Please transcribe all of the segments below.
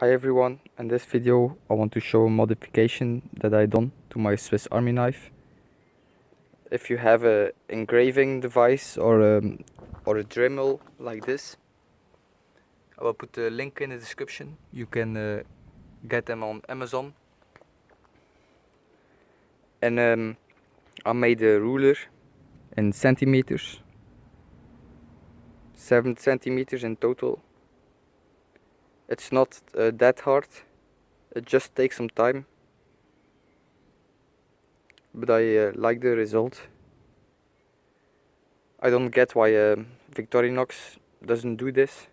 Hi everyone, in this video I want to show a modification that I done to my Swiss Army knife. If you have a engraving device or a Dremel like this, I will put the link in the description. You can get them on Amazon. And I made a ruler in centimeters, 7 centimeters in total. It's not that hard, it just takes some time, but I like the result. I don't get why Victorinox doesn't do this.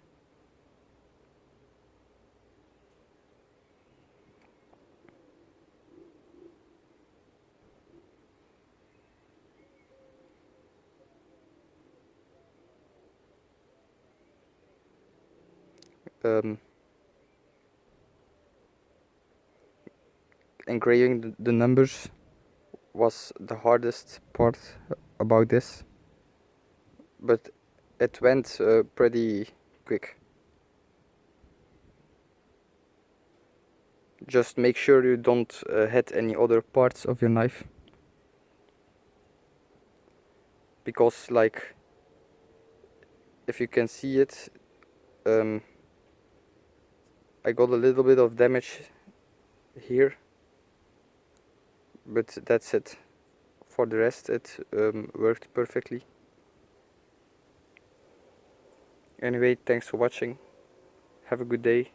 Engraving the numbers was the hardest part about this, but it went pretty quick. Just make sure you don't hit any other parts of your knife, because like if you can see it, I got a little bit of damage here, but that's it. For the rest it worked perfectly. Anyway, thanks for watching. Have a good day.